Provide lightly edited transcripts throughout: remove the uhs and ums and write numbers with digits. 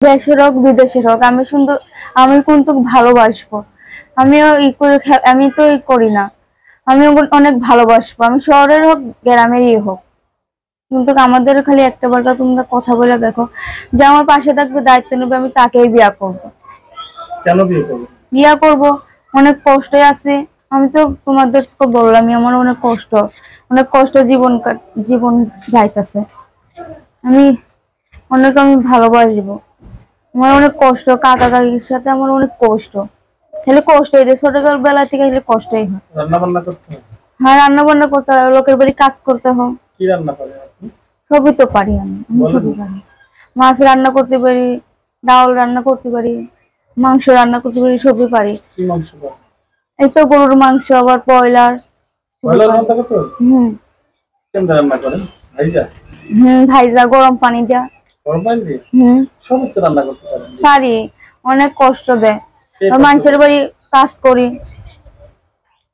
দেশের হোক বিদেশের হোক আমি সুন্দর, আমি কিন্তু ভালোবাসবো। আমিও আমি তো করি না, আমি অনেক ভালোবাসবো। আমি শহরের হোক গ্রামেরই হোক, কিন্তু আমাদের খালি একটা বারটা তোমরা কথা বলে দেখো যে আমার পাশে থাকবে, দায়িত্ব নেবে, আমি তাকেই বিয়ে করব। কেন বিয়ে করবো? বিয়ে করব, অনেক কষ্টে আছে। আমি তো তোমাদেরকে বললামই আমার অনেক কষ্ট জীবন যাইতেছে। আমি ভালোবাসবো। আমার অনেক কষ্ট, কাকা কাকির সাথে আমার অনেক কষ্ট। তাহলে কষ্ট হয়ে যায়, ছোটবেলা বেলা থেকে কষ্টই হয়। রান্না বান্না করতে হয়? হ্যাঁ, রান্না বান্না করতে হয়, লোকের বাড়ি কাজ করতে হয়। কি রান্না করেন আপনি? সবই তো পারি আমি সবই পারি। মাছ রান্না করতে পারি, ডাল রান্না করতে পারি, মাংস রান্না করতে পারি, সবই পারি। কি মাংস করেন? এই তো গরুর মাংস, আবার ব্রয়লার। রান্না করতে পারেন? কেমন রান্না করেন? ভাইজা? ভাইজা, গরম পানি দেয়া। গরম পানি দিয়ে? সবই তো রান্না করতে পারেন? পারি। অনেক কষ্ট দেয়। মানুষের বাড়ি কাজ করি,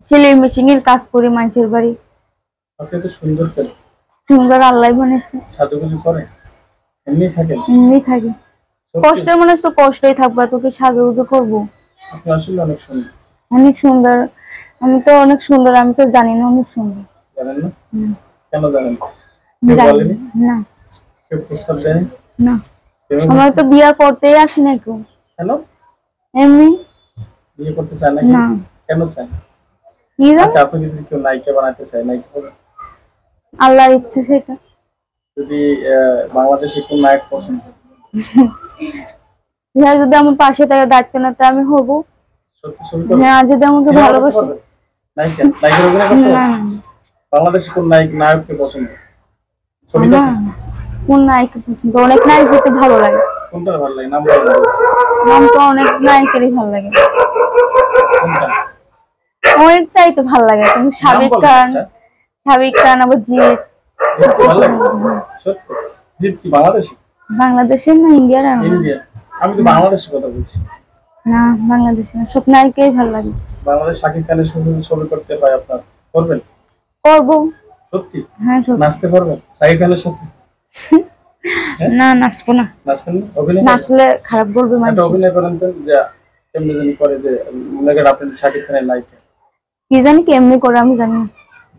সেলাই মেশিনের কাজ করি মানুষের বাড়ি। আপনি তো সুন্দর কেন? সুন্দর আল্লাহ বানিয়েছে। সাজুগুজু করেন? এমনি থাকেন? এমনি থাকি। কষ্টের মানুষ তো কষ্টই থাকবা, তোকে সাজুগুজু করবো? আপনি আসলে অনেক সুন্দর। অনেক সুন্দর। আমি তো অনেক সুন্দর, আমি তো জানি না অনেক সুন্দর। জানেন না? কেন জানেন? না। কেউ প্রস্তাব দেয়নি? না। আমার তো বিয়ে করতেই আসি না কেউ। কেন? এমনি। বিয়ে করতে চান না? কেন চান? আচ্ছা, আপনি যদি কেউ নায়িকা বানাতে চায়, নায়িকা করবেন? আল্লাহর ইচ্ছে সেটা। যদি বাংলাদেশে কোন নায়ক পছন্দ? যদি আমার পাশে থাকে, দায়িত্ব নিতে আমি হব। সত্যি ছবি করবেন? হ্যাঁ, যদি আমাকে ভালোবাসে। নায়িকার অভিনয় করতে হবে? বাংলাদেশে কোন নায়ককে পছন্দ? ছবি দেখেন? কোন নায়িকা পছন্দ? অনেক নায়ক হতে ভালো লাগে। কোনটা ভালো লাগে? নাম বলেন। নাম তো অনেক নায়কেরই ভালো লাগে। কোনটা? অনেকটাই তো ভালো লাগে। তুমি শাকিব খান, আবার জিৎ। ভালো লাগে? সত্যি? জিৎ কি বাংলাদেশি? বাংলাদেশের না ইন্ডিয়ার? ইন্ডিয়া। আমি তো বাংলাদেশের কথা বলছি। না, বাংলাদেশে না, সব নায়িকাই ভালো লাগে। বাংলাদেশ শাকিব খানের সাথে ছবি করতে হয় আপনার, করবেন? করব। সত্যি? হ্যাঁ, সত্যি। নাচতে পারবেন শাকিব খানের সাথে? না, নাচবো না। নাচবেন না? অভিনয়? নাচলে খারাপ বলবে মানুষ। একটা অভিনয় করেন তো, যে কেমনে জানি করে, যে মনে করেন আপনি শাকিব খানের নায়িকা। কি জানি কেমনি করে, আমি জানি না।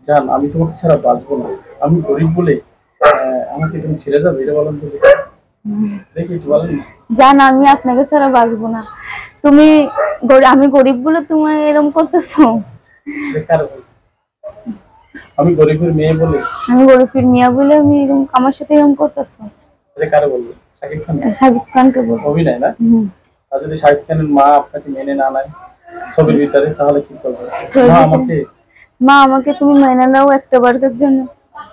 জান, আমি তোমাকে ছাড়া বাঁচবো না, আমি গরিব বলে আমাকে তুমি ছেড়ে যাবে, এটা বলেন তো দেখি, একটু বলেন না। জান, আমি আপনাকে ছাড়া বাঁচবো না। আমি গরিব বলে তুমি এরকম করতেছো? আমি গরিবের মেয়ে বলে? আমি গরিবের মেয়ে বলে আমি আমার সাথে এরকম করতেছো? এটা কারে বলবো? শাকিব খান? শাকিব খানকে বলবো। অভিনয় না? আর যদি শাকিব খানের মা আপনাকে মেনে না নেয় ছবির ভিতরে, তাহলে কি করবে? মা আমাকে তুমি মেনে নাও একটা বারের জন্য।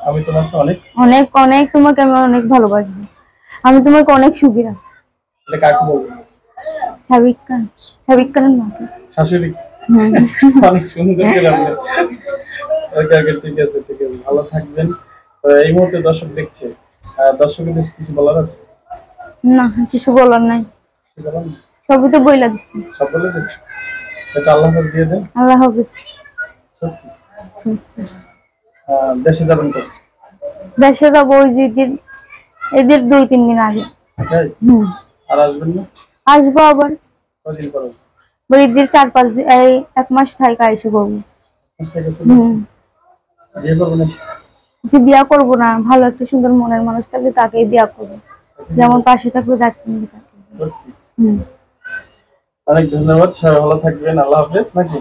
আমি তোমাকে অনেক অনেক অনেক তোমাকে আমি অনেক ভালোবাসবো। আমি তোমাকে অনেক সুখী রাখবো। এটা কাকে বলবো? শাকিব খানের মাকে। শাশুড়ি? অনেক সুন্দর করে আপনি। ওকে, ঠিক আছে, ঠিক আছে, ভালো থাকবেন। এই মুহূর্তে দর্শক দেখছে, দর্শকদের কিছু বলার আছে? না, কিছু বলার নাই। সবই তো বইলা দিচ্ছি। সব বলে দিচ্ছি। এটা আল্লাহ হাফেজ দিয়ে দেন। আল্লাহ হাফেজ। দেশে যাবেন তো? দেশে যাবো এদের 2-3 দিন আগে। আর আসবেন না? আসবো আবার। কদিন পরে? ঈদের 4-5 দিন, 1 মাস থাইকা এসে করবো। বিয়ে করবো না? বিয়া করবো না, ভালো একটা সুন্দর মনের মানুষ থাকলে তাকেই বিয়া করবো, যেমন পাশে থাকবে দায়িত্ব নিবে তাকে। অনেক ধন্যবাদ, সবাই ভালো থাকবেন, আল্লাহ হাফেজ। নাকি?